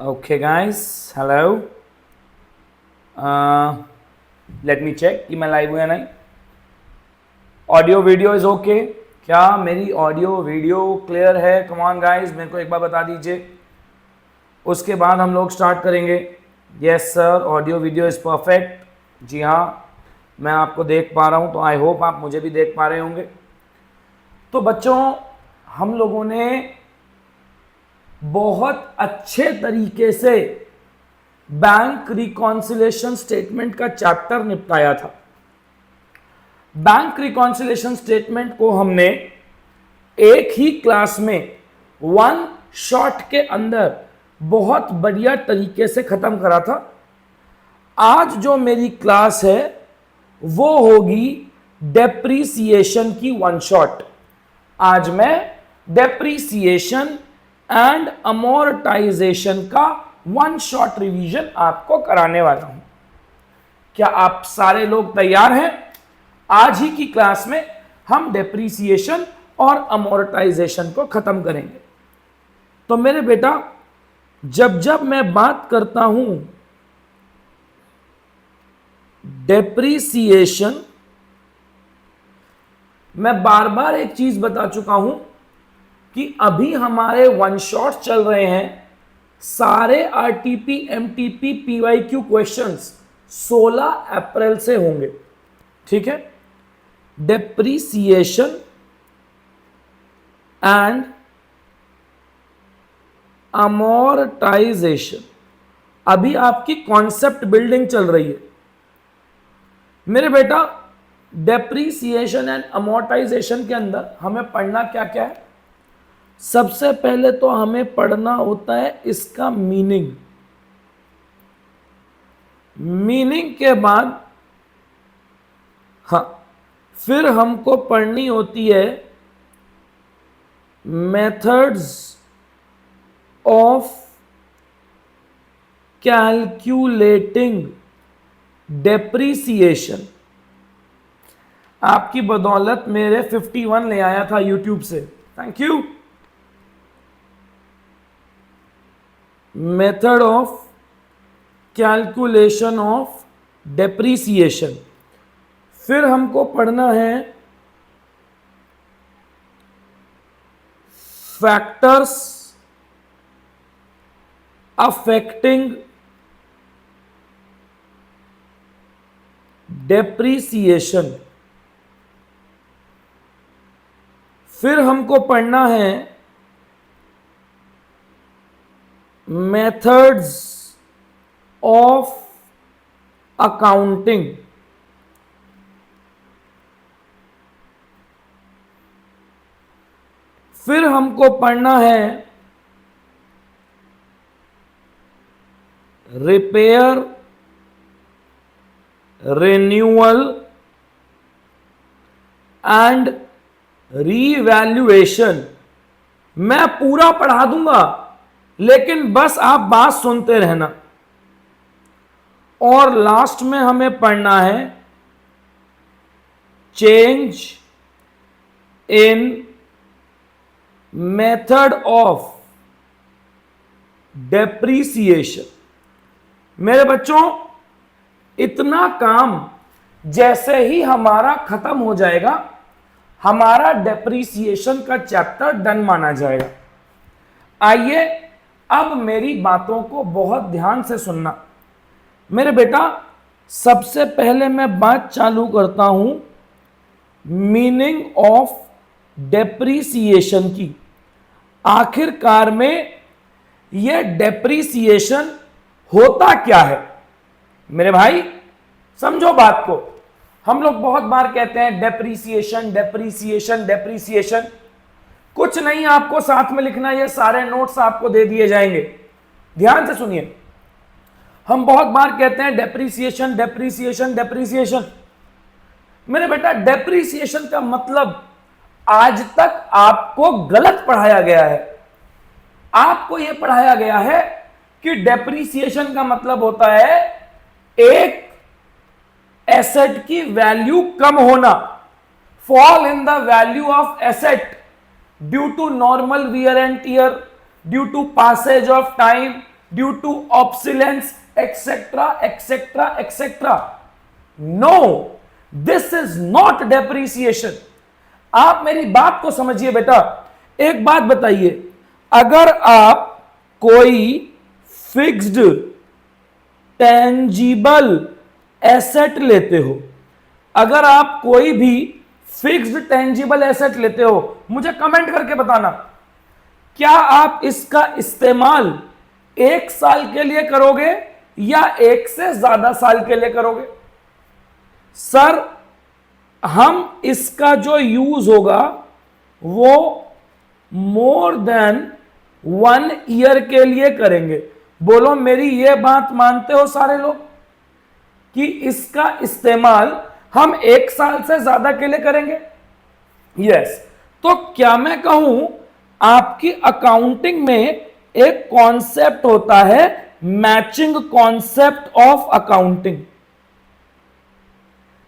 Okay, guys. Hello. Let me check कि मैं live हूँ या नहीं. Audio video is okay. क्या मेरी ऑडियो वीडियो क्लियर है? कम ऑन गाइस, मेरे को एक बार बता दीजिए, उसके बाद हम लोग स्टार्ट करेंगे. Yes sir, audio video is perfect. जी हाँ, मैं आपको देख पा रहा हूँ, तो आई होप आप मुझे भी देख पा रहे होंगे. तो बच्चों, हम लोगों ने बहुत अच्छे तरीके से बैंक रिकॉन्सिलेशन स्टेटमेंट का चैप्टर निपटाया था. बैंक रिकॉन्सिलेशन स्टेटमेंट को हमने एक ही क्लास में वन शॉट के अंदर बहुत बढ़िया तरीके से खत्म करा था. आज जो मेरी क्लास है वो होगी डेप्रीसिएशन की वन शॉट. आज मैं डेप्रीसिएशन एंड अमोर्टाइजेशन का वन शॉट रिवीजन आपको कराने वाला हूं. क्या आप सारे लोग तैयार हैं? आज ही की क्लास में हम डेप्रीसिएशन और अमोर्टाइजेशन को खत्म करेंगे. तो मेरे बेटा, जब जब मैं बात करता हूं डेप्रीसिएशन, मैं बार बार एक चीज बता चुका हूं कि अभी हमारे वन शॉट चल रहे हैं. सारे आरटीपी, एमटीपी, पीवाईक्यू क्वेश्चंस 16 अप्रैल से होंगे. ठीक है. डेप्रीसिएशन एंड अमोर्टाइजेशन, अभी आपकी कॉन्सेप्ट बिल्डिंग चल रही है मेरे बेटा. डेप्रीसिएशन एंड अमोर्टाइजेशन के अंदर हमें पढ़ना क्या क्या है? सबसे पहले तो हमें पढ़ना होता है इसका मीनिंग. मीनिंग के बाद फिर हमको पढ़नी होती है मेथड्स ऑफ कैलकुलेटिंग डेप्रीसिएशन. आपकी बदौलत मेरे 51 ले आया था यूट्यूब से, thank you. Method of calculation of depreciation. फिर हमको पढ़ना है फैक्टर्स अफेक्टिंग डेप्रीसिएशन. फिर हमको पढ़ना है मेथड्स ऑफ अकाउंटिंग. फिर हमको पढ़ना है रिपेयर, रिन्यूअल एंड रीवैल्यूएशन. मैं पूरा पढ़ा दूंगा, लेकिन बस आप बात सुनते रहना. और लास्ट में हमें पढ़ना है change in method of depreciation. मेरे बच्चों, इतना काम जैसे ही हमारा खत्म हो जाएगा, हमारा डेप्रीसिएशन का चैप्टर डन माना जाएगा. आइए अब मेरी बातों को बहुत ध्यान से सुनना. मेरे बेटा, सबसे पहले मैं बात चालू करता हूं मीनिंग ऑफ डेप्रीसिएशन की. आखिरकार में यह डेप्रीसिएशन होता क्या है? मेरे भाई समझो बात को. हम लोग बहुत बार कहते हैं डेप्रीसिएशन, डेप्रीसिएशन, डेप्रीसिएशन. कुछ नहीं आपको साथ में लिखना, ये सारे नोट्स आपको दे दिए जाएंगे. ध्यान से सुनिए. हम बहुत बार कहते हैं डेप्रीसिएशन, डेप्रीसिएशन, डेप्रीसिएशन. मेरे बेटा, डेप्रीसिएशन का मतलब आज तक आपको गलत पढ़ाया गया है. आपको यह पढ़ाया गया है कि डेप्रीसिएशन का मतलब होता है एक एसेट की वैल्यू कम होना, fall in the value of asset due to normal wear and tear, due to passage of time, due to obsolescence etcetera etcetera etcetera. No, this is not depreciation. आप मेरी बात को समझिए बेटा। एक बात बताइए, अगर आप कोई फिक्स्ड टेंजिबल एसेट लेते हो, अगर आप कोई भी फिक्स्ड टेंजिबल एसेट लेते हो, मुझे कमेंट करके बताना, क्या आप इसका इस्तेमाल 1 साल के लिए करोगे या 1 से ज्यादा साल के लिए करोगे? सर, हम इसका जो यूज होगा वो मोर देन 1 ईयर के लिए करेंगे। बोलो, मेरी ये बात मानते हो सारे लोग कि इसका इस्तेमाल हम 1 साल से ज्यादा के लिए करेंगे? यस। तो क्या मैं कहूं, आपकी अकाउंटिंग में एक कॉन्सेप्ट होता है matching concept of accounting.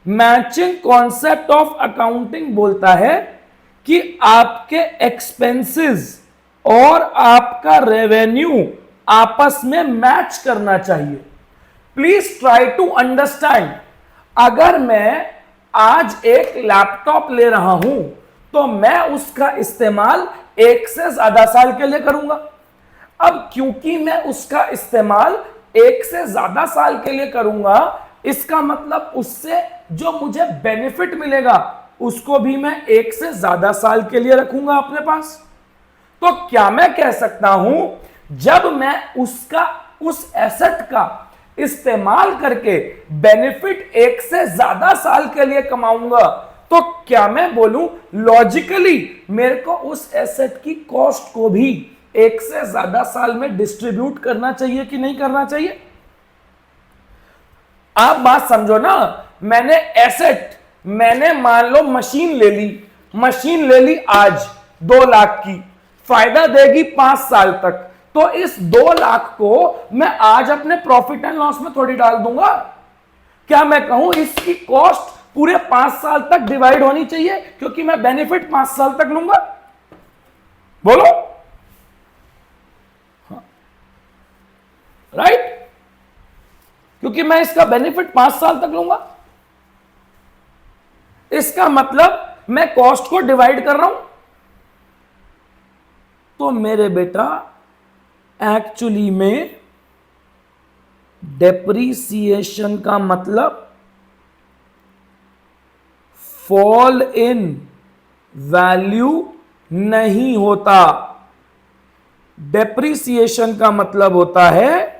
Matching concept of accounting बोलता है कि आपके एक्सपेंसेस और आपका रेवेन्यू आपस में मैच करना चाहिए। Please try to understand. अगर मैं आज एक लैपटॉप ले रहा हूं तो मैं उसका इस्तेमाल 1 से ज्यादा साल के लिए करूंगा। अब क्योंकि मैं उसका इस्तेमाल 1 से ज्यादा साल के लिए करूंगा, इसका मतलब उससे जो मुझे बेनिफिट मिलेगा उसको भी मैं 1 से ज्यादा साल के लिए रखूंगा अपने पास। तो क्या मैं कह सकता हूं, जब मैं उस एसेट का इस्तेमाल करके बेनिफिट 1 से ज्यादा साल के लिए कमाऊंगा, तो क्या मैं बोलूं लॉजिकली मेरे को उस एसेट की कॉस्ट को भी 1 से ज्यादा साल में डिस्ट्रीब्यूट करना चाहिए कि नहीं करना चाहिए? आप बात समझो ना। मैंने मान लो मशीन ले ली आज 2 लाख की, फायदा देगी 5 साल तक। तो इस 2 लाख को मैं आज अपने प्रॉफिट एंड लॉस में थोड़ी डाल दूंगा। क्या मैं कहूं इसकी कॉस्ट पूरे 5 साल तक डिवाइड होनी चाहिए क्योंकि मैं बेनिफिट 5 साल तक लूंगा? बोलो। राइट? क्योंकि मैं इसका बेनिफिट 5 साल तक लूंगा, इसका मतलब मैं कॉस्ट को डिवाइड कर रहा हूं। तो मेरे बेटा, एक्चुअली में डेप्रीसिएशन का मतलब फॉल इन वैल्यू नहीं होता। डेप्रीसिएशन का मतलब होता है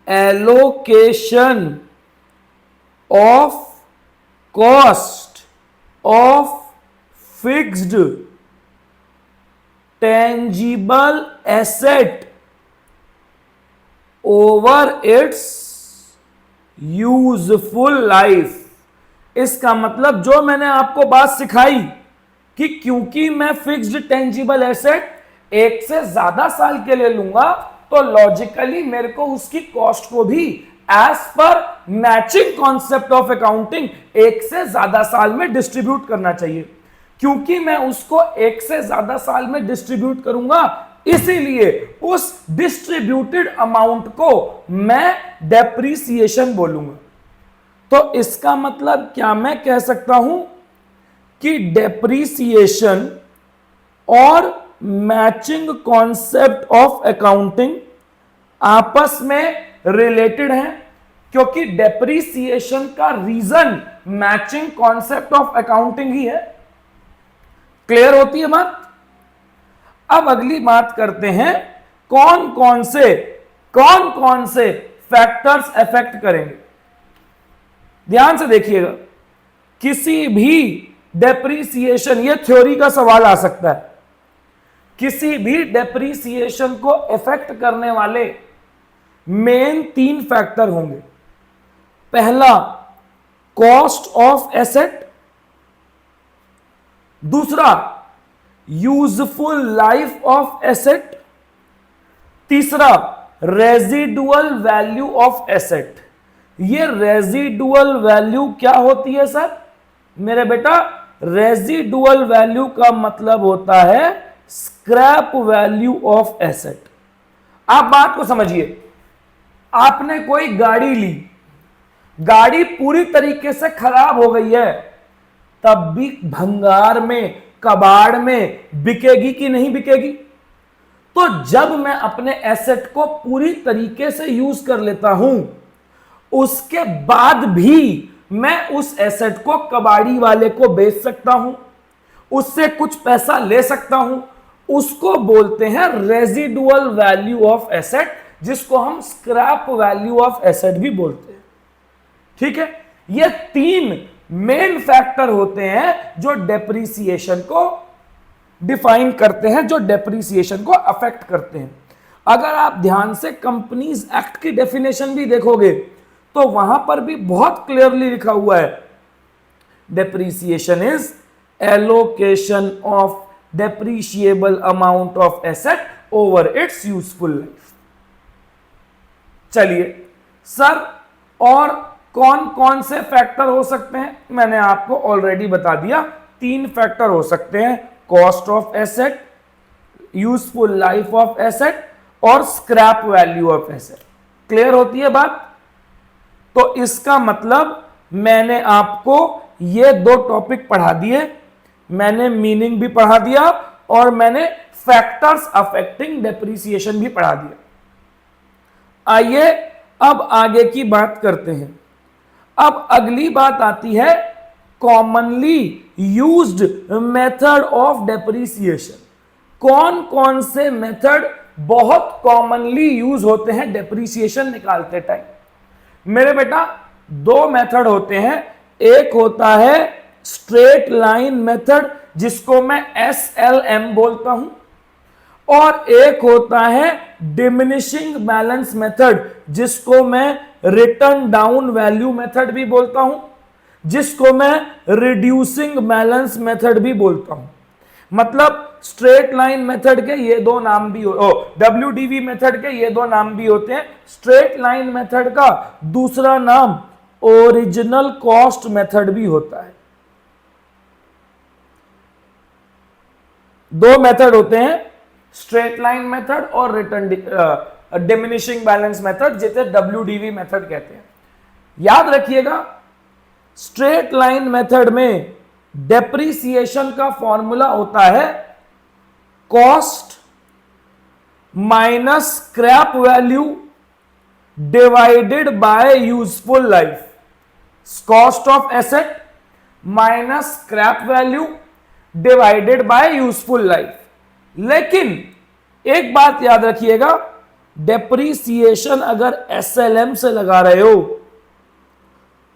allocation of cost of fixed tangible asset over it's useful life. इसका मतलब जो मैंने आपको बात सिखाई कि क्योंकि मैं फिक्स्ड टेंजिबल एसेट 1 से ज्यादा साल के लिए लूंगा, तो लॉजिकली मेरे को उसकी कॉस्ट को भी as per matching concept of accounting 1 से ज्यादा साल में डिस्ट्रीब्यूट करना चाहिए। क्योंकि मैं उसको 1 से ज्यादा साल में डिस्ट्रीब्यूट करूंगा, इसीलिए उस डिस्ट्रीब्यूटेड अमाउंट को मैं डेप्रीसिएशन बोलूंगा। तो इसका मतलब क्या मैं कह सकता हूं कि डेप्रीसिएशन और मैचिंग कॉन्सेप्ट ऑफ अकाउंटिंग आपस में रिलेटेड है, क्योंकि डेप्रीसिएशन का reason matching concept of accounting ही है। क्लियर होती है बात? अब अगली बात करते हैं, कौन कौन से फैक्टर्स अफेक्ट करेंगे। ध्यान से देखिएगा, किसी भी डेप्रीसिएशन, ये थ्योरी का सवाल आ सकता है, किसी भी डेप्रीसिएशन को इफेक्ट करने वाले मेन 3 फैक्टर होंगे। पहला, कॉस्ट ऑफ एसेट। दूसरा, यूजफुल लाइफ ऑफ एसेट। तीसरा, रेजिडुअल वैल्यू ऑफ एसेट। ये रेजिडुअल वैल्यू क्या होती है सर? मेरे बेटा, रेजिडुअल वैल्यू का मतलब होता है स्क्रैप वैल्यू ऑफ एसेट। आप बात को समझिए, आपने कोई गाड़ी ली, गाड़ी पूरी तरीके से खराब हो गई है, तब भी भंगार में, कबाड़ में बिकेगी कि नहीं बिकेगी? तो जब मैं अपने एसेट को पूरी तरीके से यूज कर लेता हूं, उसके बाद भी मैं उस एसेट को कबाड़ी वाले को बेच सकता हूं, उससे कुछ पैसा ले सकता हूं, उसको बोलते हैं रेजिडुअल वैल्यू ऑफ एसेट, जिसको हम स्क्रैप वैल्यू ऑफ एसेट भी बोलते हैं। ठीक है, ये तीन मेन फैक्टर होते हैं जो डेप्रिसिएशन को डिफाइन करते हैं, जो डेप्रिसिएशन को अफेक्ट करते हैं। अगर आप ध्यान से कंपनीज एक्ट की डेफिनेशन भी देखोगे तो वहां पर भी बहुत क्लियरली लिखा हुआ है, depreciation is allocation of depreciable amount of asset over it's useful life. चलिए सर, और कौन कौन से फैक्टर हो सकते हैं? मैंने आपको ऑलरेडी बता दिया, तीन फैक्टर हो सकते हैं, cost of asset, useful life of asset और scrap value of asset. Clear होती है बात? तो इसका मतलब मैंने आपको ये दो टॉपिक पढ़ा दिए, मैंने मीनिंग भी पढ़ा दिया और मैंने फैक्टर्स अफेक्टिंग डेप्रिसिएशन भी पढ़ा दिया। आइए अब आगे की बात करते हैं। अब अगली बात आती है commonly used method of depreciation. कौन कौन से मेथड बहुत कॉमनली यूज होते हैं डेप्रिसिएशन निकालते टाइम? मेरे बेटा दो मेथड होते हैं, एक होता है स्ट्रेट लाइन मेथड, जिसको मैं SLM बोलता हूं, और एक होता है डिमिनिशिंग बैलेंस मेथड, जिसको मैं रिटर्न डाउन वैल्यू मेथड भी बोलता हूं, जिसको मैं रिड्यूसिंग बैलेंस मेथड भी बोलता हूं। मतलब स्ट्रेट लाइन मेथड के ये दो नाम भी WDV मेथड के ये दो नाम भी होते हैं। स्ट्रेट लाइन मेथड का दूसरा नाम ओरिजिनल कॉस्ट मेथड भी होता है। दो मेथड होते हैं, स्ट्रेट लाइन मेथड और रिटर्न डिमिनिशिंग बैलेंस मेथड, जिसे WDV मेथड कहते हैं। याद रखिएगा, स्ट्रेट लाइन मेथड में डेप्रिसिएशन का फॉर्मूला होता है cost minus scrap value divided bye useful life. Cost of asset minus scrap value divided bye useful life. लेकिन एक बात याद रखिएगा, डेप्रिसिएशन अगर SLM से लगा रहे हो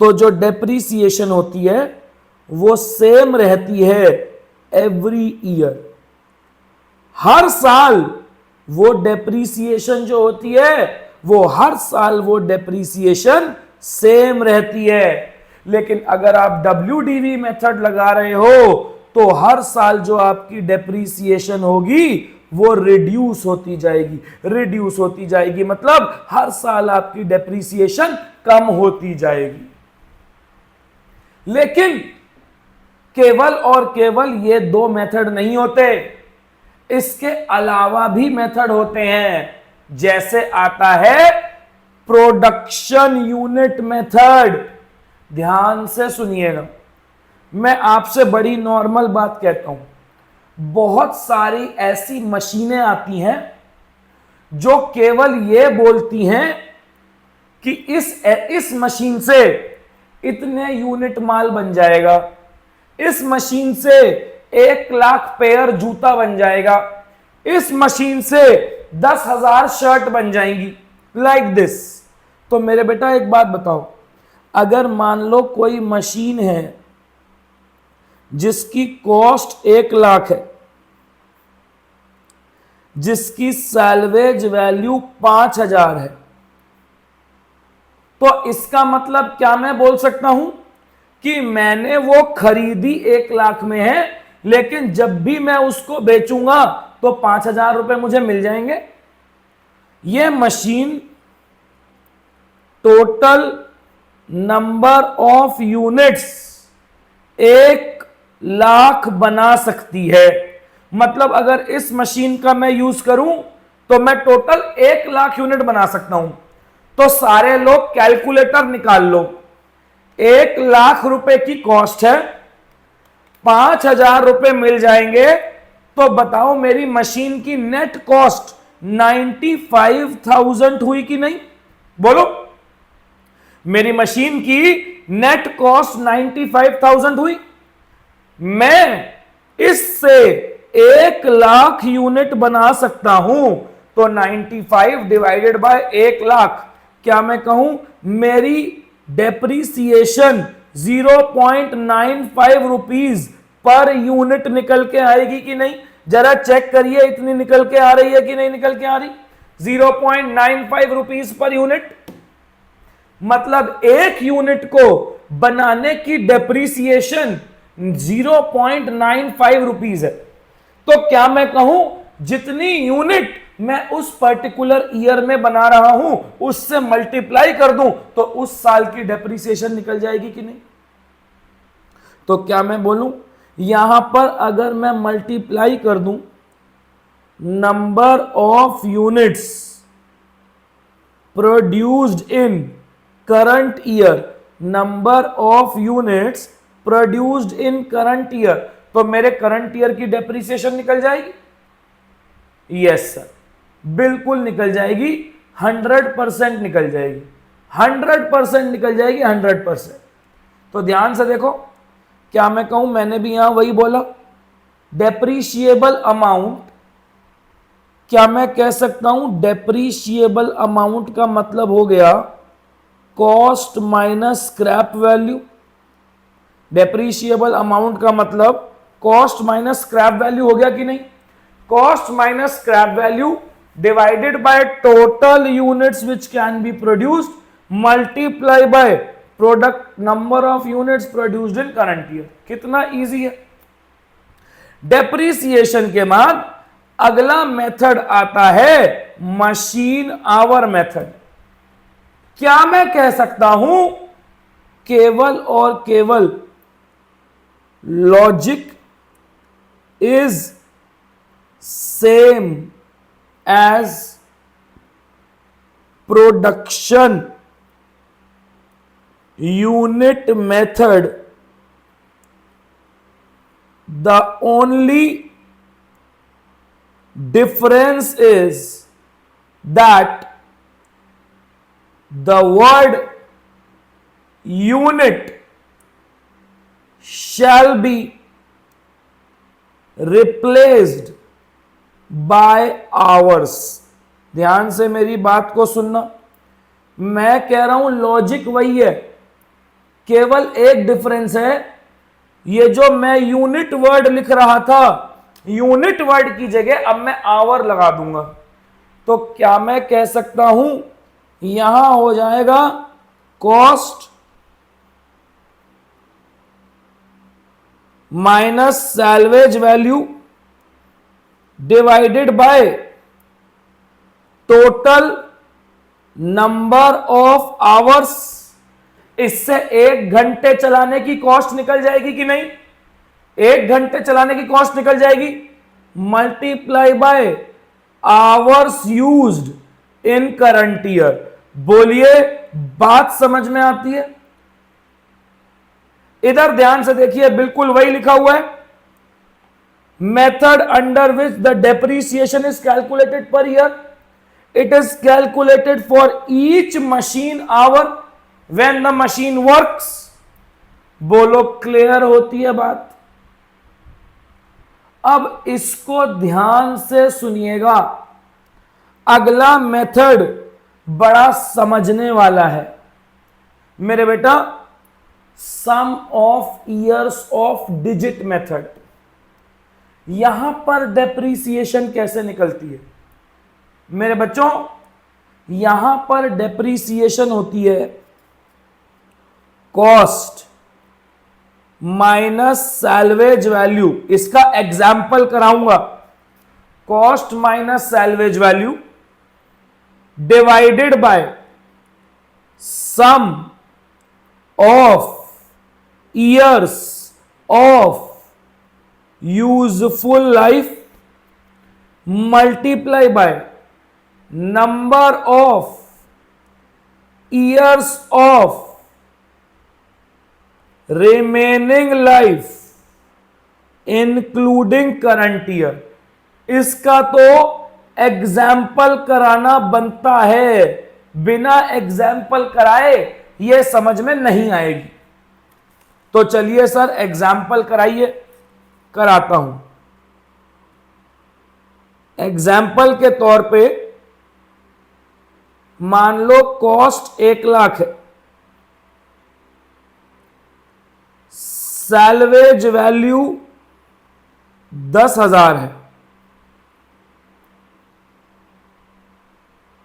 तो जो डेप्रिसिएशन होती है वो सेम रहती है एवरी ईयर। हर साल वो डेप्रिसिएशन जो होती है वो हर साल वो डेप्रिसिएशन सेम रहती है। लेकिन अगर आप WDV मेथड लगा रहे हो तो हर साल जो आपकी डेप्रिसिएशन होगी वो रिड्यूस होती जाएगी। रिड्यूस होती जाएगी मतलब हर साल आपकी डेप्रिसिएशन कम होती जाएगी। लेकिन केवल और केवल ये दो मेथड नहीं होते, इसके अलावा भी मेथड होते हैं। जैसे आता है प्रोडक्शन यूनिट मेथड। ध्यान से सुनिएगा, मैं आपसे बड़ी नॉर्मल बात कहता हूं, बहुत सारी ऐसी मशीनें आती हैं जो केवल ये बोलती हैं कि इस मशीन से इतने यूनिट माल बन जाएगा, इस मशीन से 1 लाख पेयर जूता बन जाएगा, इस मशीन से 10,000 शर्ट बन जाएंगी, लाइक दिस। तो मेरे बेटा एक बात बताओ, अगर मान लो कोई मशीन है जिसकी कॉस्ट 1 लाख है, जिसकी सैल्वेज वैल्यू 5,000 है, तो इसका मतलब क्या मैं बोल सकता हूं कि मैंने वो खरीदी 1 लाख में है, लेकिन जब भी मैं उसको बेचूंगा तो 5,000 रुपए मुझे मिल जाएंगे। ये machine total number of units 1 lakh बना सकती है। मतलब अगर इस मशीन का मैं यूज करूं तो मैं टोटल 1,00,000 यूनिट बना सकता हूं। तो सारे लोग कैलकुलेटर निकाल लो। 1,00,000 रुपए की कॉस्ट है, 5,000 रुपए मिल जाएंगे, तो बताओ मेरी मशीन की नेट कॉस्ट 95,000 हुई कि नहीं? बोलो, मेरी मशीन की नेट कॉस्ट 95,000 हुई। मैं इससे 1,00,000 यूनिट बना सकता हूं, तो 95 डिवाइडेड बाय 1,00,000, क्या मैं कहूं मेरी डेप्रीसिएशन 0.95 रुपीज पर यूनिट निकल के आएगी कि नहीं? जरा चेक करिए, इतनी निकल के आ रही है कि नहीं निकल के आ रही? 0.95 रुपीज पर यूनिट, मतलब एक यूनिट को बनाने की डेप्रीसिएशन 0.95 रुपीज है। तो क्या मैं कहूं जितनी यूनिट मैं उस पर्टिकुलर ईयर में बना रहा हूं उससे मल्टीप्लाई कर दूं तो उस साल की डेप्रीसिएशन निकल जाएगी कि नहीं? तो क्या मैं बोलूं यहां पर अगर मैं मल्टीप्लाई कर दूं number of units produced in current year, number of units produced in current year, तो मेरे करंट ईयर की डेप्रीसिएशन निकल जाएगी? यस सर, बिल्कुल निकल जाएगी, 100% निकल जाएगी, 100% निकल जाएगी, 100%। तो ध्यान से देखो, क्या मैं कहूं, मैंने भी यहां वही बोला, डेप्रीशिएबल अमाउंट, क्या मैं कह सकता हूं डेप्रीशिएबल अमाउंट का मतलब हो गया cost minus scrap value. Depreciable amount का मतलब कॉस्ट माइनस स्क्रैप वैल्यू हो गया कि नहीं? Cost minus scrap value divided by total units which can be produced multiply by product number of units produced in current year. कितना easy है। Depreciation के बाद अगला मेथड आता है मशीन आवर मेथड। क्या मैं कह सकता हूं केवल और केवल logic is same as production unit method, the only difference is that the word unit shall be replaced by hours। ध्यान से मेरी बात को सुनना, मैं कह रहा हूं लॉजिक वही है, केवल एक डिफरेंस है, ये जो मैं यूनिट वर्ड लिख रहा था, यूनिट वर्ड की जगह अब मैं आवर लगा दूंगा। तो क्या मैं कह सकता हूं यहां हो जाएगा cost minus salvage value divided by total number of hours. इससे 1 घंटे चलाने की कॉस्ट निकल जाएगी कि नहीं? 1 घंटे चलाने की कॉस्ट निकल जाएगी, multiply by hours used in current year. बोलिए बात समझ में आती है? इधर ध्यान से देखिए, बिल्कुल वही लिखा हुआ है, method under which the depreciation is calculated per year, it is calculated for each machine our when the machine works. बोलो क्लियर होती है बात? अब इसको ध्यान से सुनिएगा, अगला मेथड बड़ा समझने वाला है मेरे बेटा, sum of years of digit method. यहां पर डेप्रीसिएशन कैसे निकलती है मेरे बच्चों? यहां पर डेप्रीसिएशन होती है कॉस्ट माइनस सैल्वेज वैल्यू। इसका एग्जाम्पल कराऊंगा, cost minus salvage value divided by sum of years of useful life multiply by number of years of remaining life including current year. इसका तो एग्जाम्पल कराना बनता है, बिना एग्जाम्पल कराए यह समझ में नहीं आएगी। तो चलिए सर एग्जाम्पल कराइए, कराता हूं। एग्जाम्पल के तौर पे मान लो कॉस्ट 1,00,000 है, सैलवेज वैल्यू 10,000 है,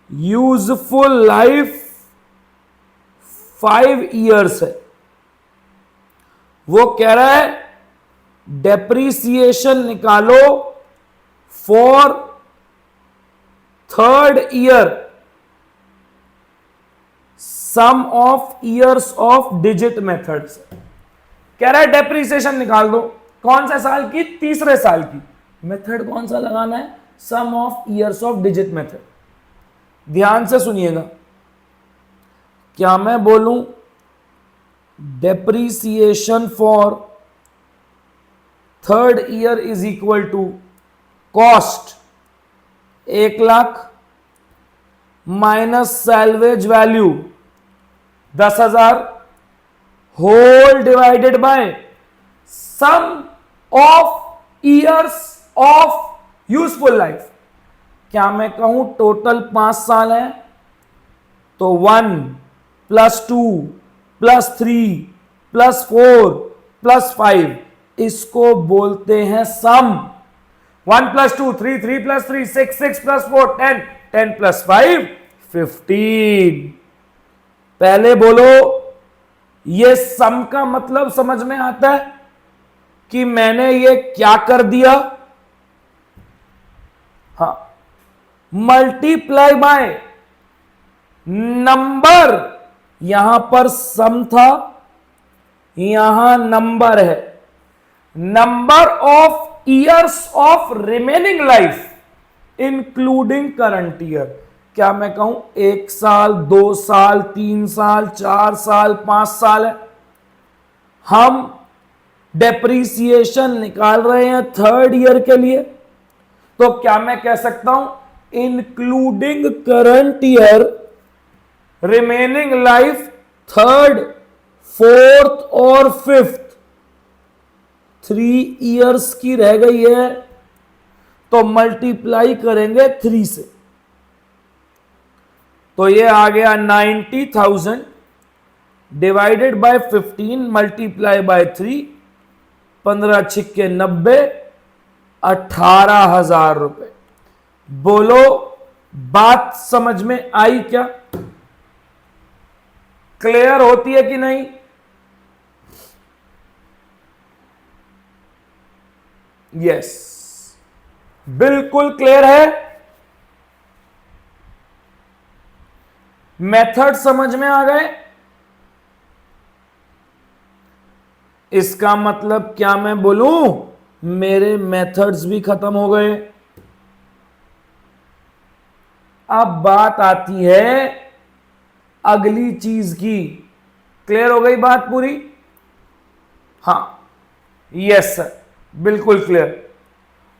यूजफुल लाइफ 5 इयर्स है। वो कह रहा है डेप्रीसिएशन निकालो for 3rd year, sum of years of digit method से। कह रहा है डेप्रीसिएशन निकाल दो, कौन सा साल की? तीसरे साल की। मेथड कौन सा लगाना है? Sum of years of digit method. ध्यान से सुनिएगा, क्या मैं बोलूं depreciation for 3rd year is equal to cost 1,00,000 minus salvage value 10,000 whole divided by sum of years of useful life. क्या मैं कहूं टोटल 5 साल है तो 1 + 2 + 3 + 4 + 5, इसको बोलते हैं सम। 1 + 2 3, 3 + 3 6, 6 + 4 10, 10 + 5 15। पहले बोलो ये सम का मतलब समझ में आता है कि मैंने ये क्या कर दिया? हाँ, मल्टीप्लाई बाय नंबर। यहां पर सम था, यहां नंबर है, number of years of remaining life including current year. क्या मैं कहूं 1 साल, 2 साल, 3 साल, 4 साल, 5 साल है। हम डेप्रीसिएशन निकाल रहे हैं 3rd ईयर के लिए, तो क्या मैं कह सकता हूं including current year remaining life 3rd, 4th और 5th 3 इयर्स की रह गई है, तो मल्टीप्लाई करेंगे 3 से। तो ये आ गया 90,000 डिवाइडेड बाय 15 मल्टीप्लाई बाय 3, 15 छिक्के 90, 18,000 रुपए। बोलो बात समझ में आई क्या? क्लियर होती है कि नहीं? यस, बिल्कुल क्लियर है। मेथड समझ में आ गए? इसका मतलब क्या मैं बोलूं मेरे मेथड्स भी खत्म हो गए। अब बात आती है अगली चीज की। क्लियर हो गई बात पूरी? हाँ, यस सर, बिल्कुल क्लियर।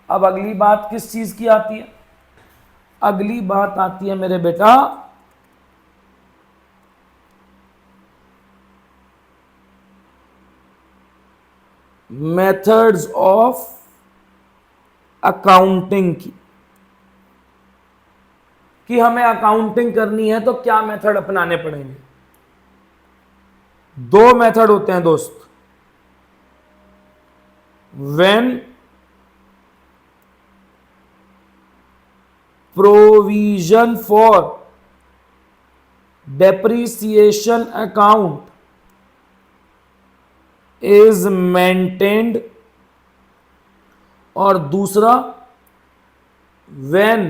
अब अगली बात किस चीज की आती है? अगली बात आती है मेरे बेटा मेथड्स ऑफ अकाउंटिंग की, कि हमें अकाउंटिंग करनी है तो क्या मेथड अपनाने पड़ेंगे। 2 मेथड होते हैं दोस्त। When provision for depreciation account is maintained, और दूसरा when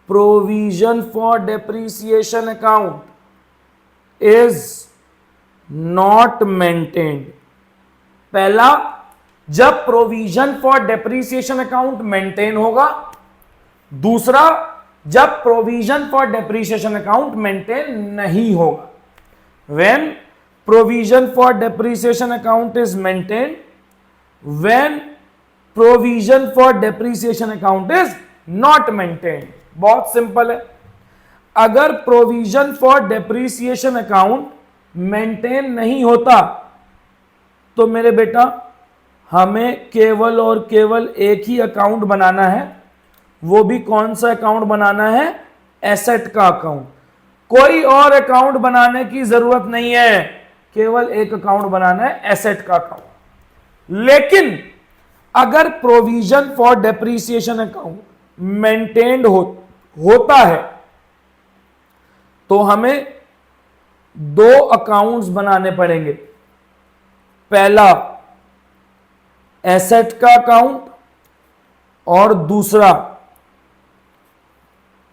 provision for depreciation account is not maintained. पहला जब provision for depreciation account maintain होगा, दूसरा जब provision for depreciation account maintain नहीं होगा। When provision for depreciation account is maintain, when provision for depreciation account is not maintain. बहुत simple है। अगर provision for depreciation account maintain नहीं होता तो मेरे बेटा हमें केवल और केवल एक ही अकाउंट बनाना है। वो भी कौन सा अकाउंट बनाना है? एसेट का अकाउंट। कोई और अकाउंट बनाने की जरूरत नहीं है, केवल एक अकाउंट बनाना है, एसेट का अकाउंट। लेकिन अगर provision for depreciation account maintained होता है तो हमें दो अकाउंट्स बनाने पड़ेंगे। पहला एसेट का अकाउंट और दूसरा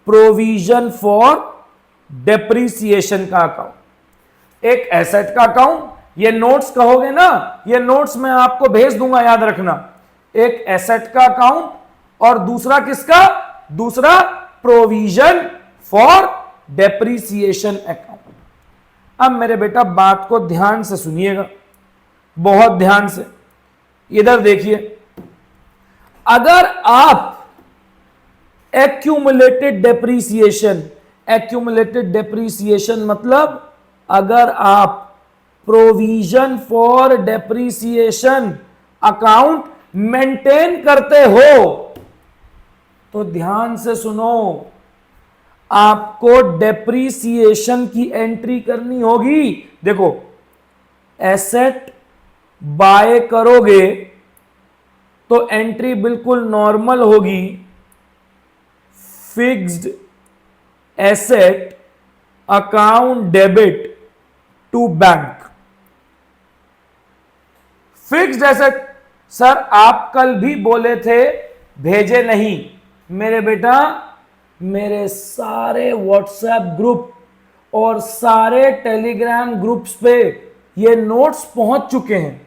प्रोविजन फॉर डेप्रीसिएशन का अकाउंट। एक एसेट का अकाउंट, ये नोट्स कहोगे ना, ये नोट्स मैं आपको भेज दूंगा, याद रखना। एक एसेट का अकाउंट और दूसरा किसका? दूसरा प्रोविजन फॉर डेप्रीसिएशन अकाउंट। अब मेरे बेटा बात को ध्यान से सुनिएगा, बहुत ध्यान से। इधर देखिए, अगर आप एक्यूमुलेटेड डेप्रीसिएशन मतलब अगर आप provision for depreciation account maintain करते हो तो ध्यान से सुनो, आपको डेप्रीसिएशन की एंट्री करनी होगी। देखो, एसेट बाय करोगे तो एंट्री बिल्कुल नॉर्मल होगी, fixed asset account debit to bank. Fixed asset sir आप कल भी बोले थे भेजे नहीं। मेरे बेटा, मेरे सारे व्हाट्सएप ग्रुप और सारे टेलीग्राम ग्रुप्स पे ये नोट्स पहुंच चुके हैं।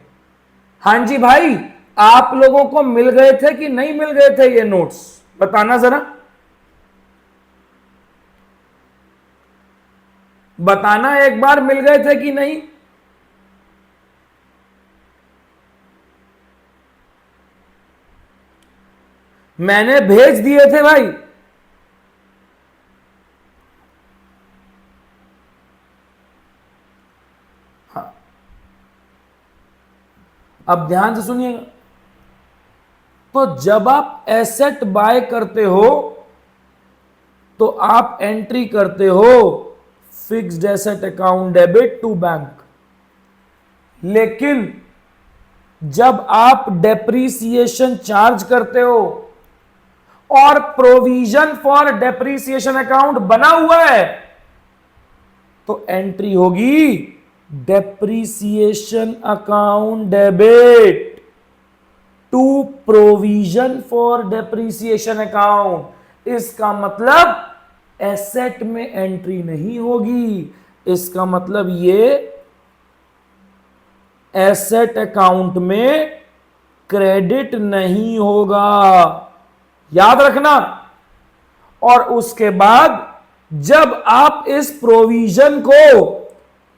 हां जी भाई, आप लोगों को मिल गए थे कि नहीं मिल गए थे ये नोट्स? बताना जरा, बताना एक बार, मिल गए थे कि नहीं? मैंने भेज दिए थे भाई। हाँ, अब ध्यान से सुनिएगा। तो जब आप एसेट बाय करते हो तो आप एंट्री करते हो fixed asset account debit to bank. लेकिन जब आप डेप्रीसिएशन चार्ज करते हो और प्रोविजन फॉर डेप्रीसिएशन अकाउंट बना हुआ है तो एंट्री होगी depreciation account debit to provision for depreciation account. इसका मतलब एसेट में एंट्री नहीं होगी, इसका मतलब ये एसेट अकाउंट में क्रेडिट नहीं होगा, याद रखना। और उसके बाद जब आप इस प्रोविजन को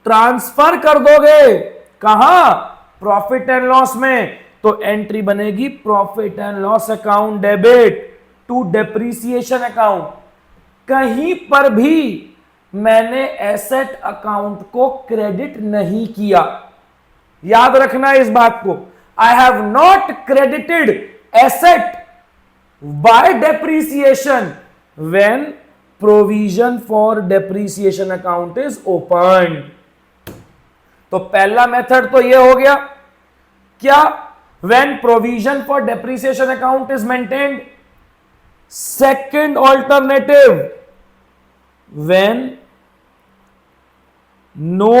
ट्रांसफर कर दोगे कहां? प्रॉफिट एंड लॉस में, तो एंट्री बनेगी profit and loss account debit to depreciation account. कहीं पर भी मैंने एसेट अकाउंट को क्रेडिट नहीं किया, याद रखना इस बात को। I have not credited asset by depreciation when provision for depreciation account is open. तो पहला मेथड तो यह हो गया क्या? When provision for depreciation account is maintained. Second alternative, when no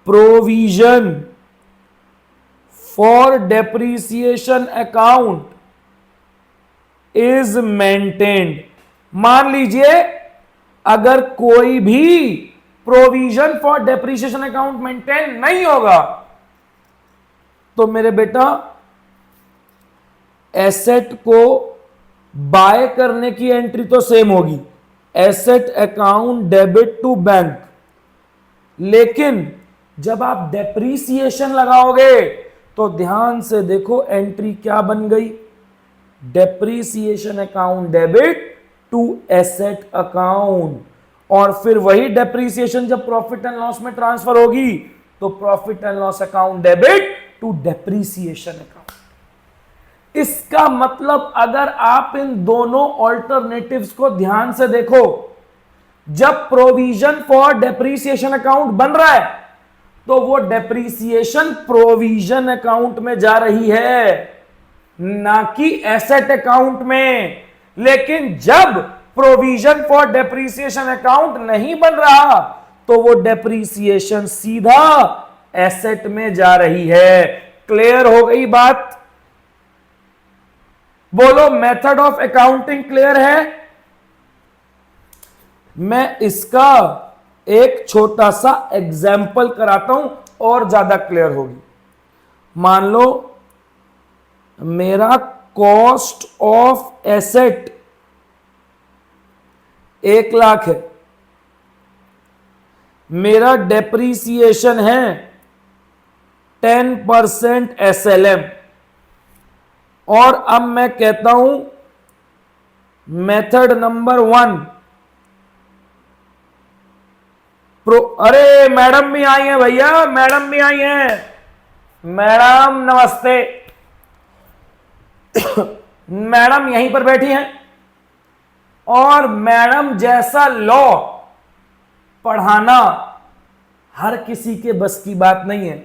provision for depreciation account is maintained। मान लीजिए अगर कोई भी provision for depreciation account maintain नहीं होगा तो मेरे बेटा एसेट को बाय करने की एंट्री तो सेम होगी, asset account debit to bank, लेकिन जब आप डेप्रीसिएशन लगाओगे तो ध्यान से देखो एंट्री क्या बन गई, depreciation account debit to asset account, और फिर वही डेप्रीसिएशन जब प्रॉफिट एंड लॉस में ट्रांसफर होगी तो profit and loss account debit to depreciation account. इसका मतलब अगर आप इन दोनों ऑल्टरनेटिव्स को ध्यान से देखो, जब प्रोविजन फॉर डेप्रीसिएशन अकाउंट बन रहा है तो वो डेप्रीसिएशन प्रोविजन अकाउंट में जा रही है, ना कि एसेट अकाउंट में। लेकिन जब प्रोविजन फॉर डेप्रीसिएशन अकाउंट नहीं बन रहा तो वो डेप्रीसिएशन सीधा एसेट में जा रही है। क्लियर हो गई बात? बोलो मेथड ऑफ अकाउंटिंग क्लियर है? मैं इसका एक छोटा सा एग्जाम्पल कराता हूं और ज्यादा क्लियर होगी। मान लो मेरा कॉस्ट ऑफ एसेट 1 लाख है, मेरा डेप्रीसिएशन है 10% SLM, और अब मैं कहता हूं मेथड नंबर 1, अरे मैडम भी आई हैं भैया, मैडम भी आई हैं, मैडम नमस्ते। मैडम यहीं पर बैठी हैं और मैडम जैसा लॉ पढ़ाना हर किसी के बस की बात नहीं है।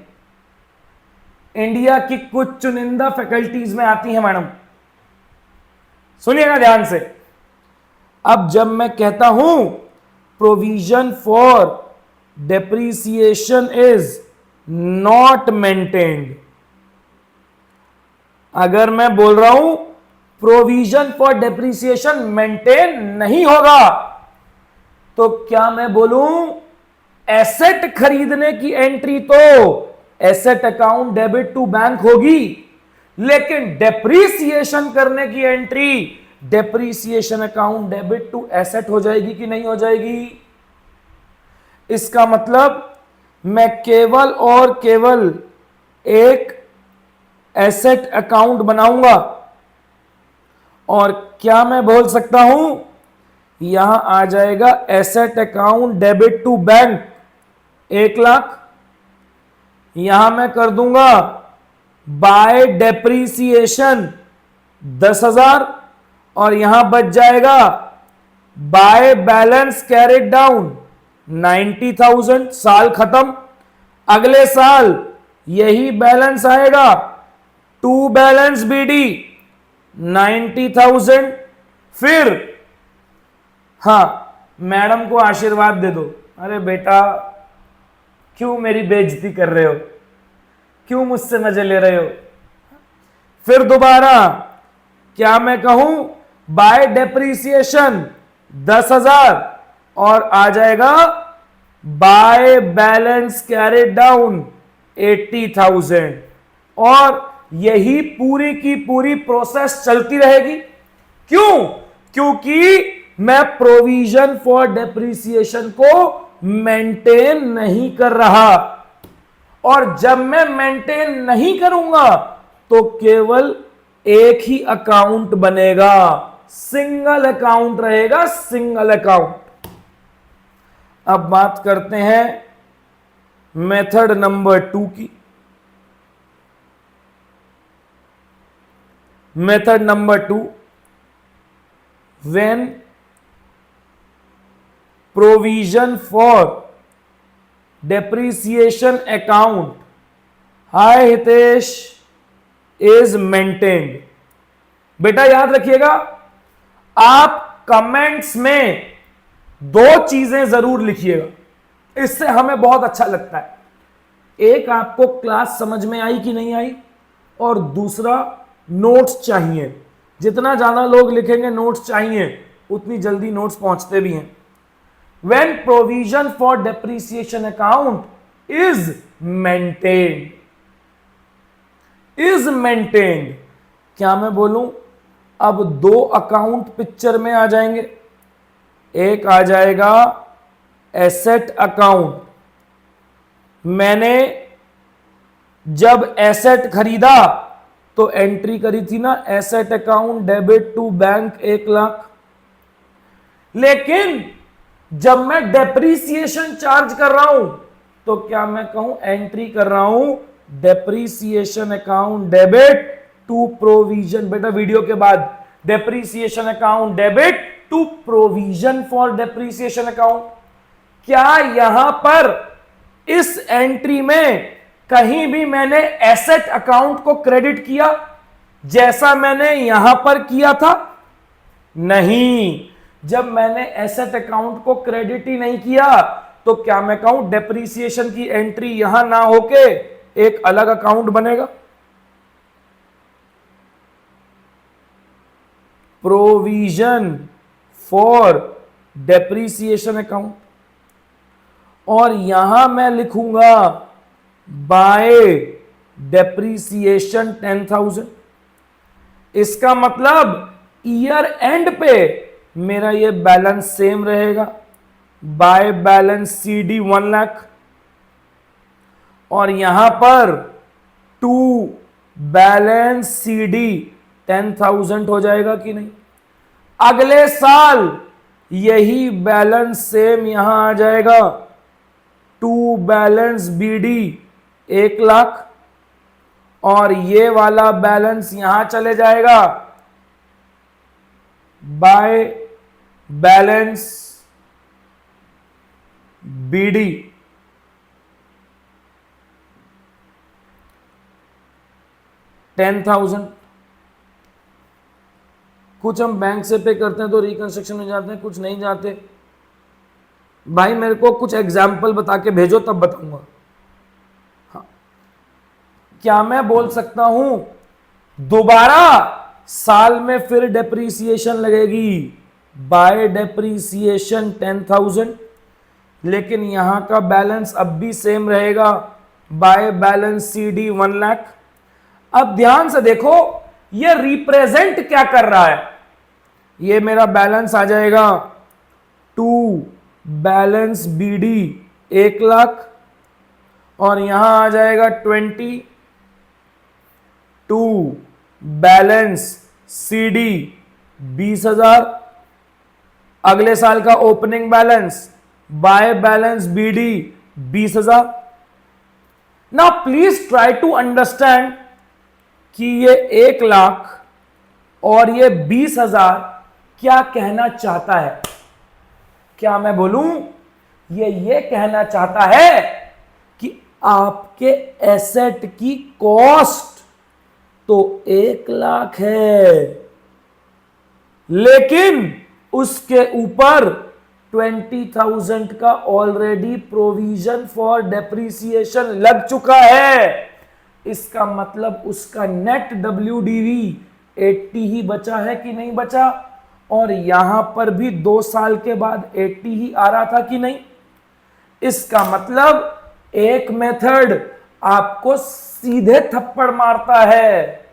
इंडिया की कुछ चुनिंदा फैकल्टीज में आती हैं मैडम। सुनिएगा ध्यान से। अब जब मैं कहता हूं provision for depreciation is not maintained, अगर मैं बोल रहा हूं प्रोविजन फॉर डेप्रीसिएशन मेंटेन नहीं होगा, तो क्या मैं बोलूं एसेट खरीदने की एंट्री तो asset account debit to bank होगी, लेकिन डेप्रीसिएशन करने की entry depreciation account debit to asset हो जाएगी कि नहीं हो जाएगी? इसका मतलब मैं केवल और केवल एक एसेट अकाउंट बनाऊंगा, और क्या मैं बोल सकता हूं यहां आ जाएगा asset account debit to bank 1 lakh, यहां मैं कर दूंगा बाय डेप्रीसिएशन 10,000, और यहां बच जाएगा बाय बैलेंस कैरिड डाउन 90,000। साल खत्म, अगले साल यही बैलेंस आएगा, टू बैलेंस बीडी 90,000। फिर हाँ, मैडम को आशीर्वाद दे दो, अरे बेटा क्यों मेरी बेइज्जती कर रहे हो, क्यों मुझसे मजे ले रहे हो। फिर दोबारा क्या मैं कहूं बाय डेप्रीसिएशन 10,000, और आ जाएगा बाय बैलेंस कैरिड डाउन 80,000, और यही पूरी की पूरी प्रोसेस चलती रहेगी। क्यों? क्योंकि मैं प्रोविजन फॉर डेप्रीसिएशन को मेंटेन नहीं कर रहा, और जब मैं मेंटेन नहीं करूंगा तो केवल एक ही अकाउंट बनेगा, सिंगल अकाउंट रहेगा, सिंगल अकाउंट। अब बात करते हैं मेथड नंबर 2 की। Method number 2, when provision for depreciation account, hi Hitesh, is maintained. बेटा याद रखिएगा, आप कमेंट्स में 2 चीजें जरूर लिखिएगा, इससे हमें बहुत अच्छा लगता है। एक, आपको क्लास समझ में आई कि नहीं आई, और दूसरा नोट्स चाहिए। जितना ज्यादा लोग लिखेंगे नोट्स चाहिए, उतनी जल्दी नोट्स पहुंचते भी हैं। When provision for depreciation account is maintained, is maintained. क्या मैं बोलूं, अब दो अकाउंट पिक्चर में आ जाएंगे। एक आ जाएगा एसेट अकाउंट। मैंने जब एसेट खरीदा तो एंट्री करी थी ना, asset account debit to bank 1 lakh. लेकिन जब मैं डेप्रीसिएशन चार्ज कर रहा हूं तो क्या मैं कहूं, एंट्री कर रहा हूं depreciation account debit to provision. बेटा वीडियो के बाद depreciation account debit to provision for depreciation account. क्या यहां पर इस एंट्री में कहीं भी मैंने एसेट अकाउंट को क्रेडिट किया जैसा मैंने यहां पर किया था? नहीं। जब मैंने एसेट अकाउंट को क्रेडिट ही नहीं किया तो क्या मैं कहूं डेप्रीसिएशन की एंट्री यहां ना होके एक अलग अकाउंट बनेगा? प्रोविजन फॉर डेप्रीसिएशन अकाउंट, और यहां मैं लिखूंगा बाय डेप्रीसिएशन 10,000। इसका मतलब ईयर एंड पे मेरा ये बैलेंस सेम रहेगा, बाय बैलेंस सीडी 1 लाख, और यहां पर टू बैलेंस सीडी 10,000 हो जाएगा कि नहीं? अगले साल यही बैलेंस सेम यहां आ जाएगा, टू बैलेंस बीडी 1 लाख, और ये वाला बैलेंस यहां चले जाएगा बाय बैलेंस बीडी 10,000। कुछ हम बैंक से पे करते हैं तो रिकंस्ट्रक्शन में जाते हैं, कुछ नहीं जाते। भाई मेरे को कुछ एग्जाम्पल बता के भेजो तब बताऊंगा। हाँ, क्या मैं बोल सकता हूं दोबारा साल में फिर डेप्रीसिएशन लगेगी बाय डेप्रीसिएशन 10,000, लेकिन यहां का बैलेंस अब भी सेम रहेगा बाय बैलेंस सीडी 1 लाख। अब ध्यान से देखो ये रिप्रेजेंट क्या कर रहा है। ये मेरा बैलेंस आ जाएगा टू बैलेंस बीडी 1 लाख, और यहां आ जाएगा 20 टू बैलेंस सीडी 20,000। अगले साल का opening balance by balance B D 20,000। Now please try to understand कि ये 1 लाख और ये 20,000 क्या कहना चाहता है। क्या मैं बोलूं, ये कहना चाहता है कि आपके एसेट की कॉस्ट तो 1 लाख है, लेकिन उसके ऊपर 20,000 का ऑलरेडी प्रोविजन फॉर डेप्रीसिएशन लग चुका है। इसका मतलब उसका नेट WDV 80 ही बचा है कि नहीं बचा, और यहां पर भी 2 साल के बाद 80 ही आ रहा था कि नहीं। इसका मतलब एक मेथड आपको सीधे थप्पड़ मारता है,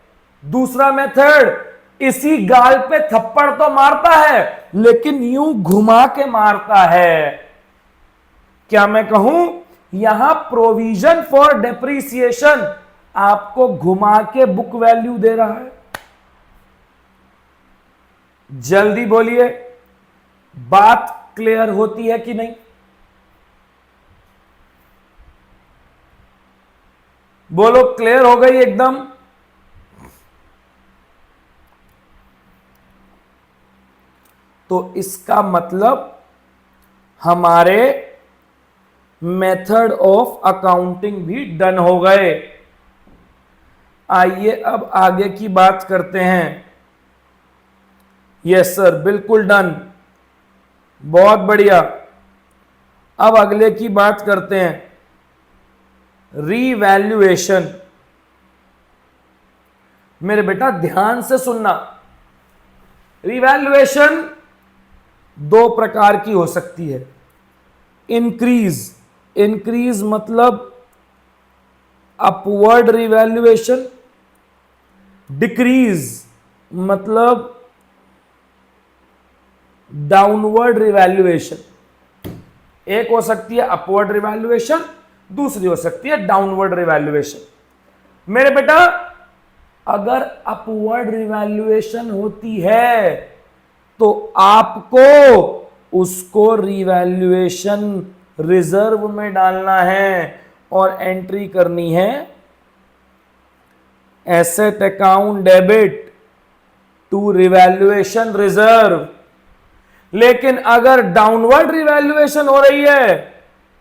दूसरा मेथड इसी गाल पे थप्पड़ तो मारता है लेकिन यूं घुमा के मारता है। क्या मैं कहूं, यहां प्रोविजन फॉर डेप्रीसिएशन आपको घुमा के बुक वैल्यू दे रहा है। जल्दी बोलिए, बात क्लियर होती है कि नहीं? बोलो, क्लियर हो गई एकदम? तो इसका मतलब हमारे मेथड ऑफ अकाउंटिंग भी डन हो गए। आइए अब आगे की बात करते हैं। यस सर, बिल्कुल डन, बहुत बढ़िया। अब अगले की बात करते हैं, रीवैल्यूएशन। मेरे बेटा ध्यान से सुनना, रीवैल्यूएशन 2 प्रकार की हो सकती है। इंक्रीज मतलब अपवर्ड रिवैल्यूएशन, डिक्रीज मतलब डाउनवर्ड रिवैल्यूएशन। एक हो सकती है अपवर्ड रिवैल्यूएशन, दूसरी हो सकती है डाउनवर्ड रिवैल्यूएशन। मेरे बेटा अगर अपवर्ड रिवैल्यूएशन होती है तो आपको उसको रिवैल्यूएशन रिजर्व में डालना है और एंट्री करनी है asset account debit to revaluation reserve. लेकिन अगर डाउनवर्ड रिवैल्यूएशन हो रही है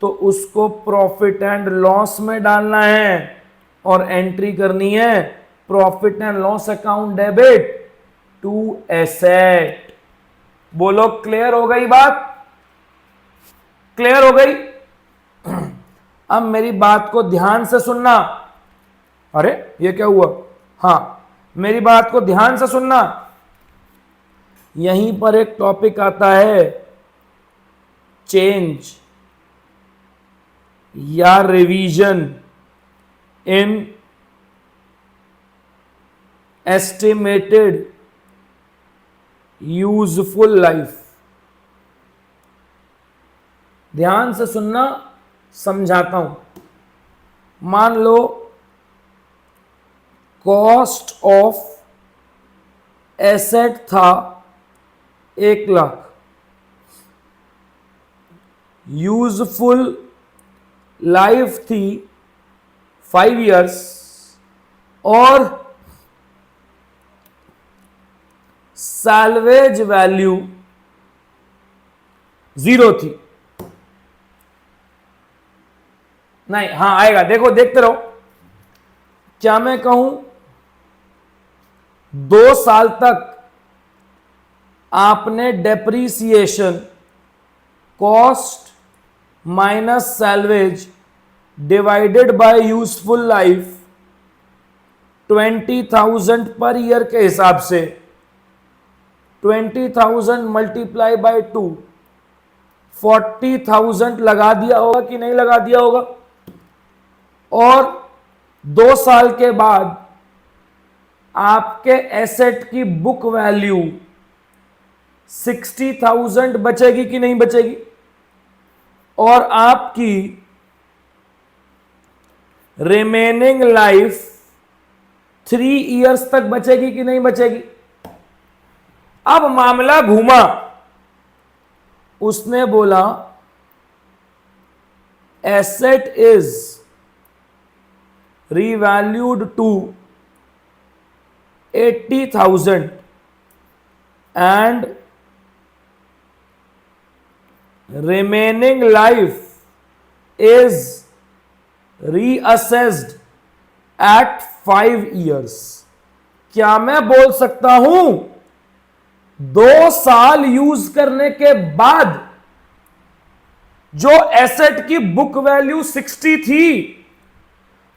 तो उसको प्रॉफिट एंड लॉस में डालना है और एंट्री करनी है profit and loss account debit to asset. बोलो क्लियर हो गई बात? क्लियर हो गई? अब मेरी बात को ध्यान से सुनना। अरे ये क्या हुआ? हां, मेरी बात को ध्यान से सुनना। यहीं पर एक टॉपिक आता है चेंज या रिवीजन इन एस्टिमेटेड यूजफुल लाइफ। ध्यान से सुनना, समझाता हूं। मान लो कॉस्ट ऑफ एसेट था 1,00,000, यूजफुल लाइफ थी 5 इयर्स और सैल्वेज वैल्यू 0 थी। नहीं, हां आएगा, देखो देखते रहो। क्या मैं कहूं 2 साल तक आपने depreciation cost minus salvage divided by useful life 20,000 per year के हिसाब से 20,000 मल्टीप्लाई बाय 2 40,000 लगा दिया होगा कि नहीं लगा दिया होगा? और 2 साल के बाद आपके एसेट की बुक वैल्यू 60,000 बचेगी कि नहीं बचेगी? और आपकी रिमेनिंग लाइफ 3 इयर्स तक बचेगी कि नहीं बचेगी? अब मामला घूमा। उसने बोला asset is revalued to 80,000 and remaining life is reassessed at 5 years। क्या मैं बोल सकता हूं 2 साल यूज करने के बाद जो एसेट की बुक वैल्यू 60 थी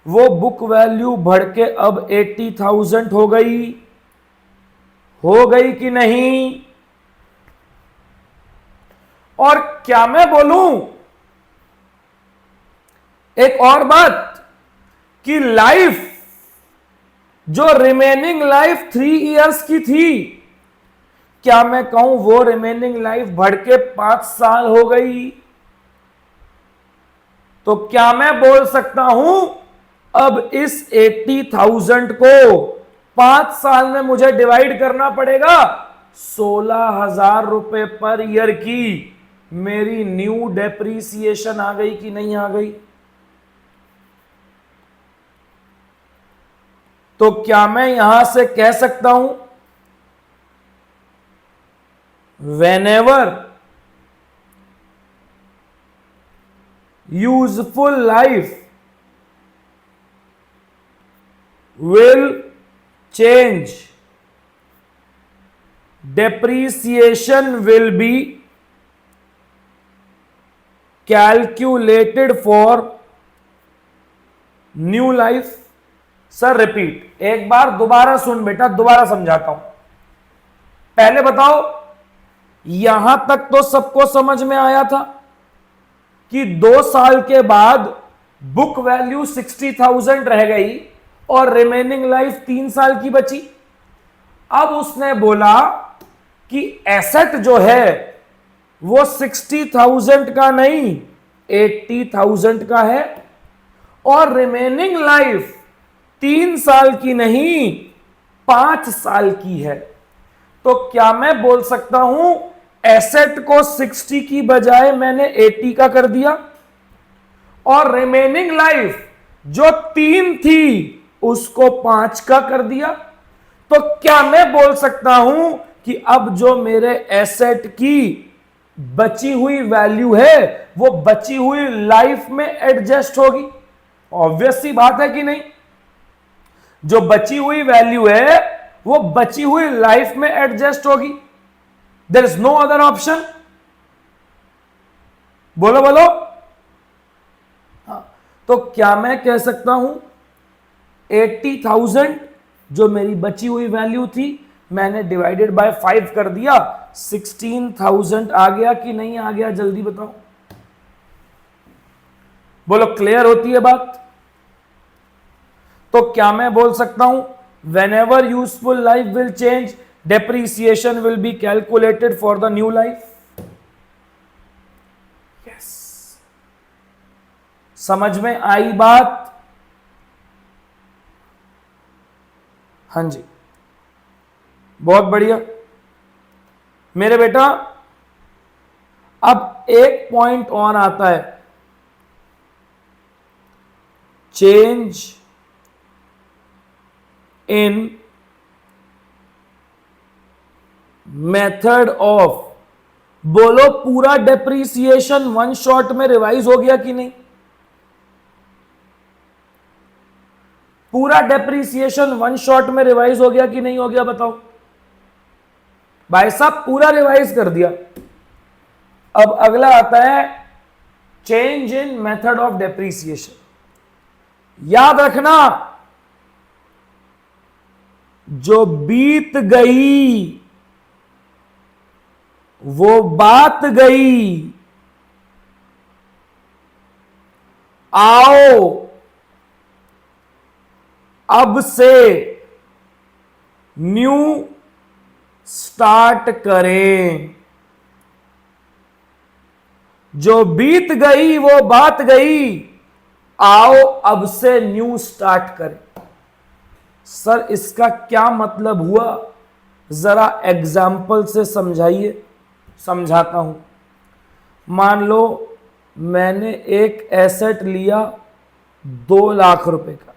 वो बुक वैल्यू बढ़ के अब 80,000 हो गई? हो गई कि नहीं? और क्या मैं बोलूं एक और बात कि लाइफ जो रिमेनिंग लाइफ 3 इयर्स की थी, क्या मैं कहूं वो रिमेनिंग लाइफ बढ़ के 5 साल हो गई? तो क्या मैं बोल सकता हूं अब इस 80,000 को 5 साल में मुझे डिवाइड करना पड़ेगा 16,000 रुपए पर ईयर की मेरी न्यू डेप्रीसिएशन आ गई कि नहीं आ गई? तो क्या मैं यहां से कह सकता हूं whenever useful life will change, depreciation will be calculated for new life? Sir repeat, एक बार दोबारा सुन बेटा, दोबारा समझाता हूं। पहले बताओ यहां तक तो सबको समझ में आया था कि 2 साल के बाद बुक वैल्यू 60,000 रह गई और रिमेनिंग लाइफ 3 साल की बची। अब उसने बोला कि एसेट जो है वो 60,000 का नहीं 80,000 का है और रिमेनिंग लाइफ 3 साल की नहीं 5 साल की है। तो क्या मैं बोल सकता हूं एसेट को 60 की बजाय मैंने 80 का कर दिया और रिमेनिंग लाइफ जो 3 थी उसको 5 का कर दिया। तो क्या मैं बोल सकता हूं कि अब जो मेरे एसेट की बची हुई वैल्यू है वो बची हुई लाइफ में एडजस्ट होगी? ऑब्वियस सी बात है कि नहीं। जो बची हुई वैल्यू है वो बची हुई लाइफ में एडजस्ट होगी। There is no other option. बोलो बोलो। हाँ, तो क्या मैं कह सकता हूं 80,000 जो मेरी बची हुई वैल्यू थी मैंने डिवाइडेड बाय 5 कर दिया, 16,000 आ गया कि नहीं आ गया? जल्दी बताओ। बोलो, क्लियर होती है बात? तो क्या मैं बोल सकता हूं whenever useful life will change depreciation will be calculated for the new life? yes. समझ में आई बात? हाँ जी, बहुत बढ़िया मेरे बेटा। अब एक पॉइंट और आता है, चेंज इन मेथड ऑफ। बोलो, पूरा डेप्रीसिएशन वन शॉट में रिवाइज हो गया कि नहीं? पूरा डेप्रीसिएशन वन शॉट में रिवाइज हो गया कि नहीं हो गया? बताओ भाई साहब, पूरा रिवाइज कर दिया। अब अगला आता है change in method of depreciation. याद रखना, जो बीत गई वो बात गई, आओ अब से न्यू स्टार्ट करें। जो बीत गई वो बात गई, आओ अब से न्यू स्टार्ट करें। सर, इसका क्या मतलब हुआ? जरा एग्जाम्पल से समझाइए। समझाता हूं। मान लो मैंने एक एसेट लिया 2 लाख रुपए का,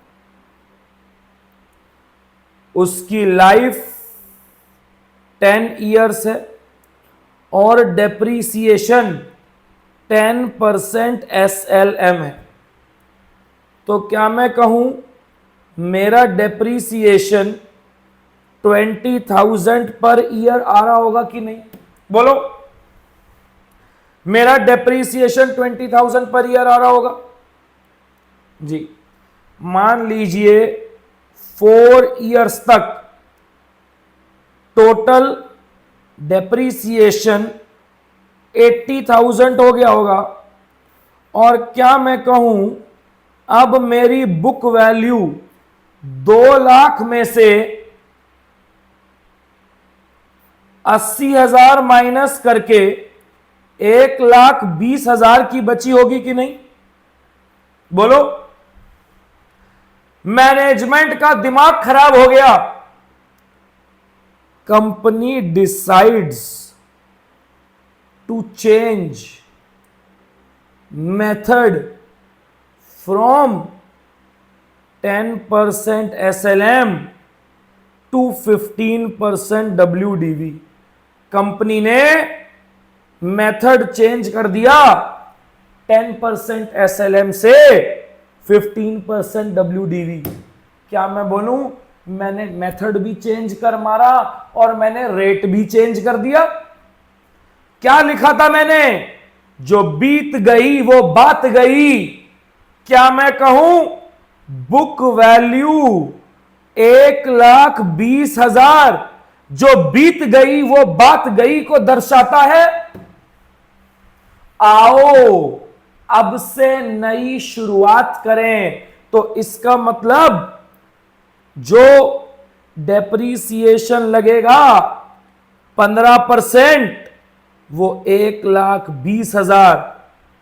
उसकी लाइफ 10 इयर्स है और डेप्रीसिएशन 10% SLM है। तो क्या मैं कहूं मेरा डेप्रीसिएशन 20,000 पर ईयर आ रहा होगा कि नहीं? बोलो, मेरा डेप्रीसिएशन 20,000 पर ईयर आ रहा होगा जी। मान लीजिए 4 इयर्स तक टोटल डेप्रीसिएशन 80,000 हो गया होगा। और क्या मैं कहूं अब मेरी बुक वैल्यू 2 लाख में से 80,000 माइनस करके 1,20,000 की बची होगी कि नहीं? बोलो। मैनेजमेंट का दिमाग खराब हो गया। Company decides to change method from 10% SLM to 15% WDV। Company ने मेथड चेंज कर दिया 10% SLM से 15% WDV। क्या मैं बोलूं मैंने मेथड भी चेंज कर मारा और मैंने रेट भी चेंज कर दिया? क्या लिखा था मैंने? जो बीत गई वो बात गई। क्या मैं कहूं बुक वैल्यू 1,20,000 जो बीत गई वो बात गई को दर्शाता है। आओ अब से नई शुरुआत करें। तो इसका मतलब जो डेप्रीसिएशन लगेगा 15%, वो 1,20,000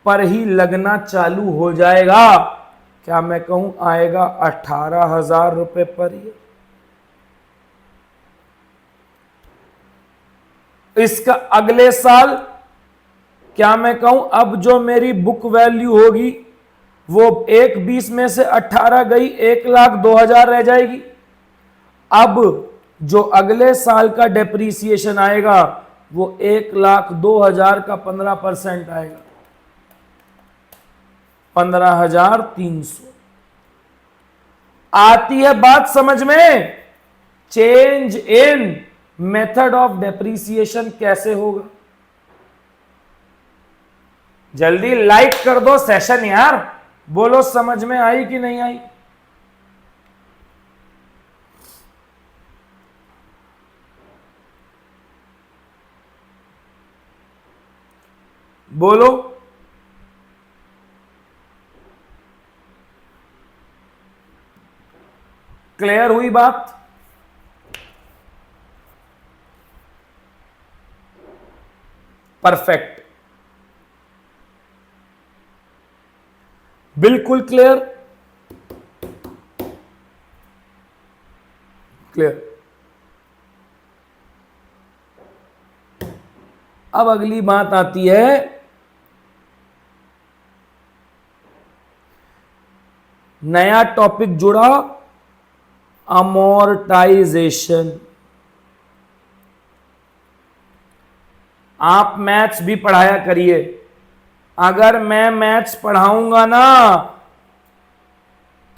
पर ही लगना चालू हो जाएगा। क्या मैं कहूं आएगा 18,000 रुपए पर ईयर। इसका अगले साल क्या मैं कहूं, अब जो मेरी बुक वैल्यू होगी वो 1,20 में से 18 गई, 1,02,000 रह जाएगी। अब जो अगले साल का डेप्रीसिएशन आएगा वो 1,02,000 का 15% आएगा, 15,300। आती है बात समझ में? Change in method of depreciation कैसे होगा? जल्दी लाइक कर दो सेशन यार, बोलो समझ में आई कि नहीं आई? बोलो। क्लियर हुई बात? परफेक्ट, बिल्कुल क्लियर। क्लियर। अब अगली बात आती है नया टॉपिक जुड़ा, अमोर्टाइजेशन। आप मैथ्स भी पढ़ाया करिए। अगर मैं मैथ्स पढ़ाऊंगा ना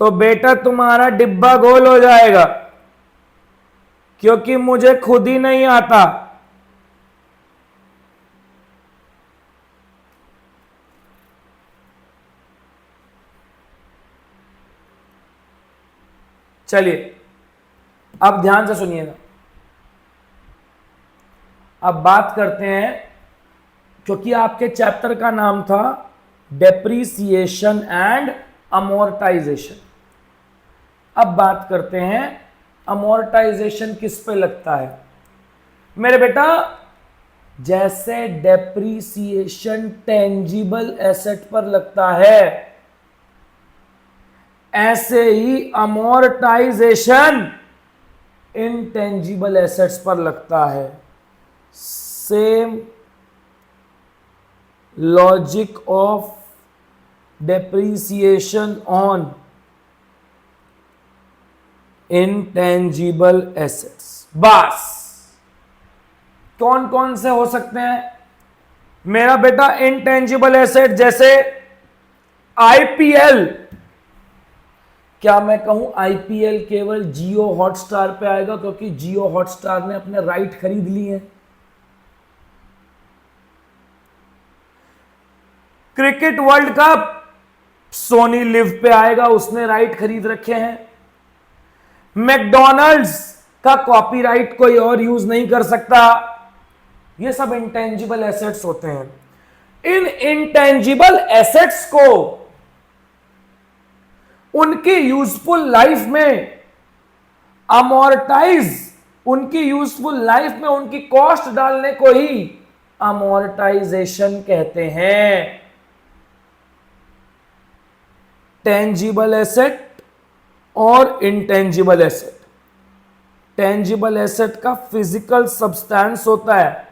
तो बेटा तुम्हारा डिब्बा गोल हो जाएगा, क्योंकि मुझे खुद ही नहीं आता। चलिए अब ध्यान से सुनिएगा। अब बात करते हैं, क्योंकि आपके चैप्टर का नाम था डेप्रीसिएशन एंड अमोर्टाइजेशन। अब बात करते हैं अमोर्टाइजेशन किस पे लगता है मेरे बेटा। जैसे डेप्रीसिएशन टेंजिबल एसेट पर लगता है, ऐसे ही अमोर्टाइजेशन इनटेंजिबल एसेट्स पर लगता है। Same logic of depreciation on intangible assets. बस कौन कौन से हो सकते हैं मेरा बेटा इनटेंजिबल एसेट? जैसे आईपीएल। क्या मैं कहूं आईपीएल केवल जियो हॉटस्टार पे आएगा क्योंकि जियो हॉटस्टार ने अपने राइट खरीद लिए हैं? Cricket world cup Sony Liv पे आएगा, उसने राइट खरीद रखे हैं। मैकडॉनल्ड्स का कॉपीराइट कोई और यूज नहीं कर सकता। ये सब इंटेंजिबल एसेट्स होते हैं। इन इंटेंजिबल एसेट्स को उनकी यूजफुल लाइफ में अमोर्टाइज, उनकी यूजफुल लाइफ में उनकी कॉस्ट डालने को ही अमोर्टाइजेशन कहते हैं। टेंजिबल एसेट और इंटेंजिबल एसेट। टेंजिबल एसेट का फिजिकल सब्सटेंस होता है,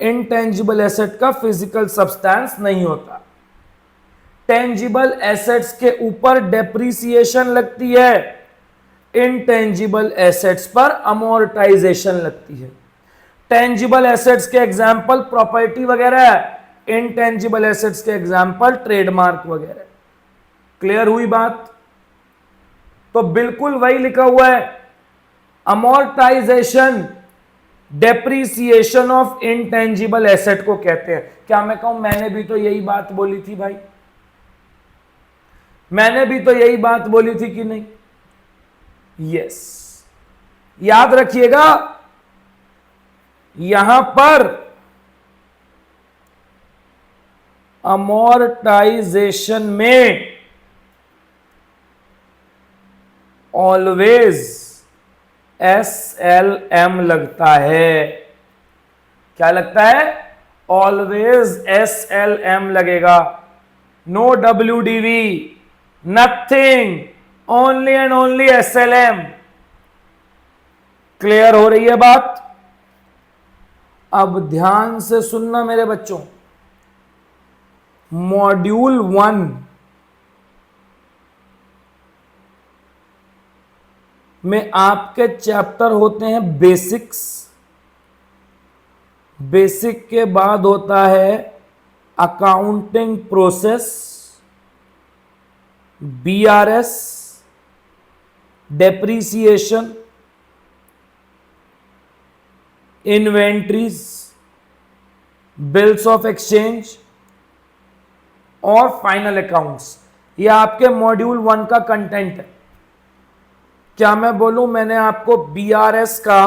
इनटेंजिबल एसेट का फिजिकल सब्सटेंस नहीं होता। टेंजिबल एसेट्स के ऊपर डेप्रीसिएशन लगती है, इनटेंजिबल एसेट्स पर अमोर्टाइजेशन लगती है। टेंजिबल एसेट्स के एग्जाम्पल प्रॉपर्टी वगैरह है, इनटेंजिबल एसेट्स के एग्जाम्पल ट्रेडमार्क वगैरह। क्लियर हुई बात? तो बिल्कुल वही लिखा हुआ है, amortisation depreciation of intangible asset को कहते हैं। क्या मैं कहूं मैंने भी तो यही बात बोली थी भाई, मैंने भी तो यही बात बोली थी कि नहीं? यस, याद रखिएगा यहां पर अमोर्टाइजेशन में ऑलवेज SLM लगता है। क्या लगता है? ऑलवेज SLM लगेगा। No WDV, nothing, only and only SLM। Clear हो रही है बात? अब ध्यान से सुनना मेरे बच्चों। मॉड्यूल 1 में आपके चैप्टर होते हैं बेसिक्स। बेसिक के बाद होता है accounting process, BRS, depreciation, inventories, bills of exchange और फाइनल अकाउंट्स। ये आपके मॉड्यूल 1 का कंटेंट है। क्या मैं बोलूं, मैंने आपको BRS का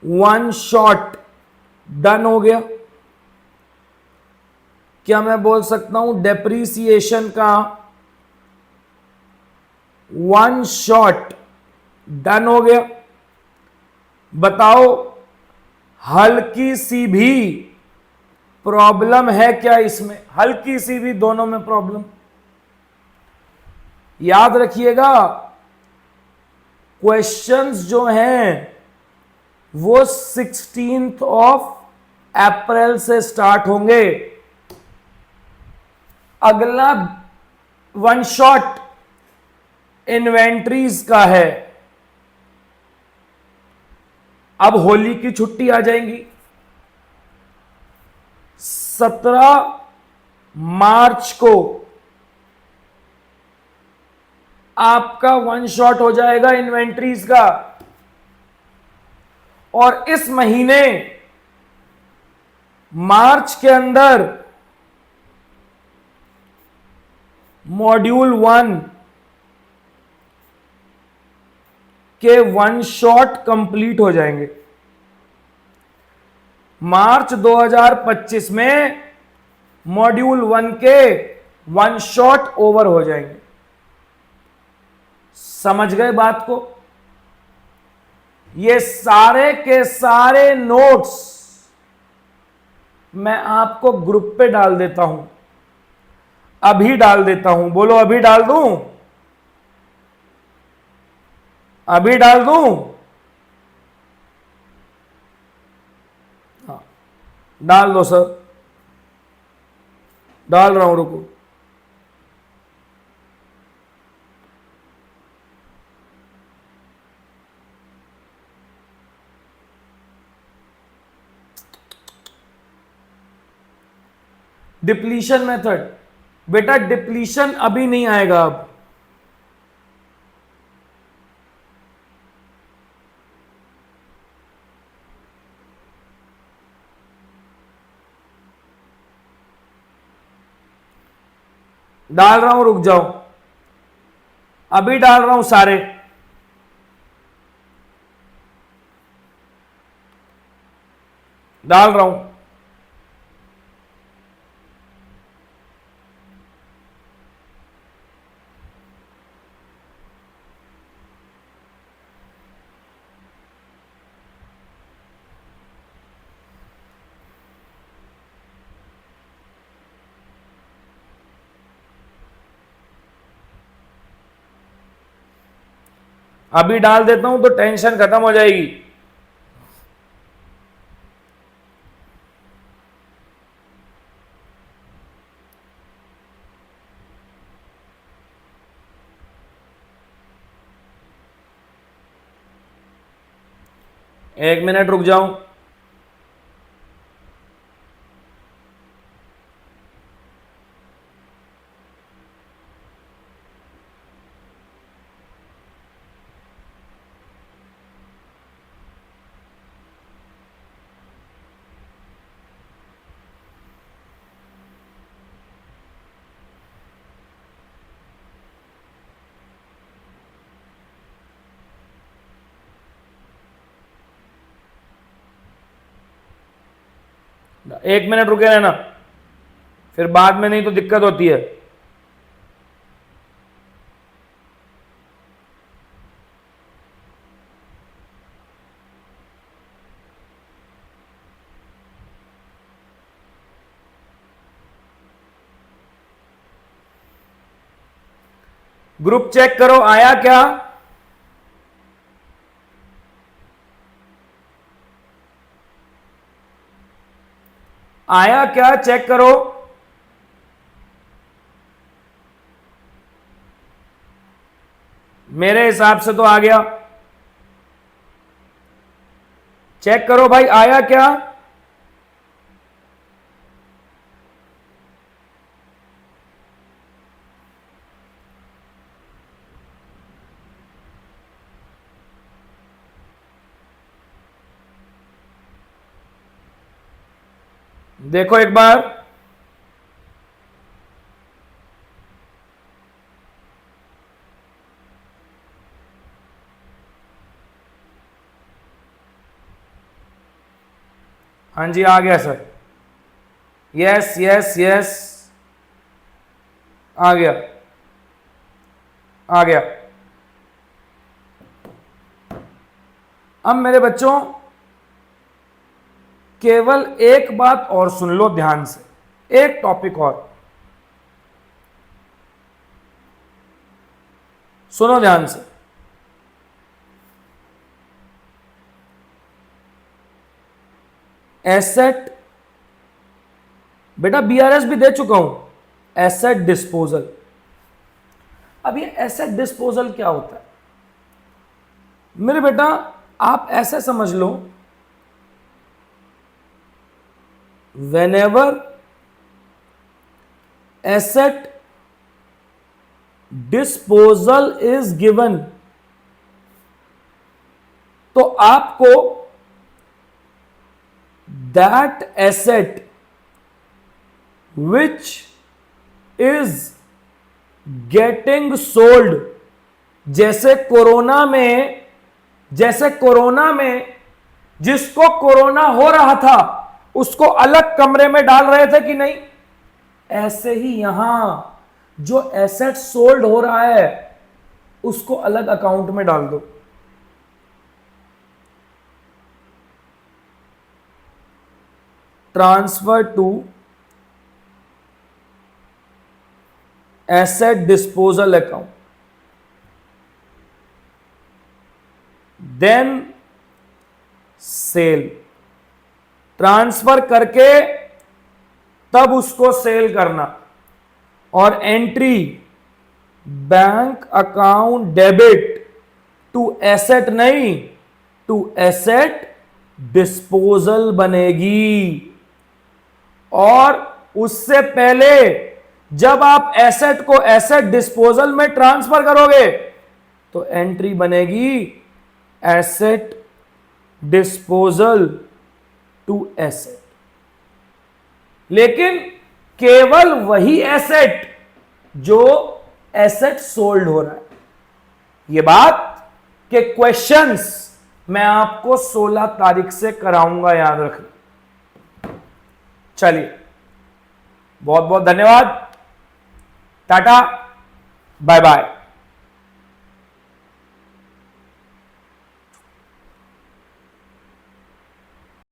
1 शॉट डन हो गया? क्या मैं बोल सकता हूं डेप्रीसिएशन का 1 शॉट डन हो गया? बताओ, हल्की सी भी प्रॉब्लम है क्या इसमें? हल्की सी भी, दोनों में प्रॉब्लम। याद रखिएगा, क्वेश्चंस जो हैं वो 16 अप्रैल से स्टार्ट होंगे। अगला 1 शॉट इन्वेंट्रीज का है। अब होली की छुट्टी आ जाएंगी। 17 मार्च को आपका 1 शॉट हो जाएगा इन्वेंट्रीज का। और इस महीने मार्च के अंदर मॉड्यूल 1 के 1 शॉट कंप्लीट हो जाएंगे। मार्च 2025 में मॉड्यूल 1 के 1 शॉट ओवर हो जाएंगे। समझ गए बात को? ये सारे के सारे नोट्स मैं आपको ग्रुप पे डाल देता हूं। अभी डाल देता हूं। बोलो, अभी डाल दूं? अभी डाल दूं? हाँ, डाल दो सर। डाल रहा हूं, रुको। डिप्लीशन मेथड, बेटा डिप्लीशन अभी नहीं आएगा। अब डाल रहा हूं, रुक जाओ। अभी डाल रहा हूं सारे। डाल रहा हूं। अभी डाल देता हूं तो टेंशन खत्म हो जाएगी। एक मिनट रुक जाओ। एक मिनट रुके रहना, फिर बाद में नहीं तो दिक्कत होती है। ग्रुप चेक करो आया क्या? आया क्या? चेक करो। मेरे हिसाब से तो आ गया। चेक करो भाई, आया क्या? देखो एक बार। हाँ जी, आ गया सर। यस यस यस, आ गया आ गया। अब मेरे बच्चों केवल एक बात और सुन लो ध्यान से, एक टॉपिक और सुनो ध्यान से। एसेट, बेटा बीआरएस भी दे चुका हूं, एसेट डिस्पोजल। अब ये एसेट डिस्पोजल क्या होता है मेरे बेटा? आप ऐसे समझ लो, whenever asset disposal is given, तो आपको that asset which is getting sold, जैसे कोरोना में जिसको कोरोना हो रहा था उसको अलग कमरे में डाल रहे थे कि नहीं, ऐसे ही यहां जो एसेट सोल्ड हो रहा है उसको अलग अकाउंट में डाल दो। Transfer to asset disposal account, then sell. Transfer करके तब उसको सेल करना, और entry bank account debit to asset नहीं, टू एसेट डिस्पोजल बनेगी। और उससे पहले जब आप एसेट को एसेट डिस्पोजल में ट्रांसफर करोगे तो एंट्री बनेगी एसेट डिस्पोजल टू एसेट। लेकिन केवल वही एसेट जो एसेट सोल्ड हो रहा है। यह बात के क्वेश्चंस मैं आपको 16 तारीख से कराऊंगा, याद रखना। चलिए, बहुत बहुत धन्यवाद, टाटा, बाय बाय।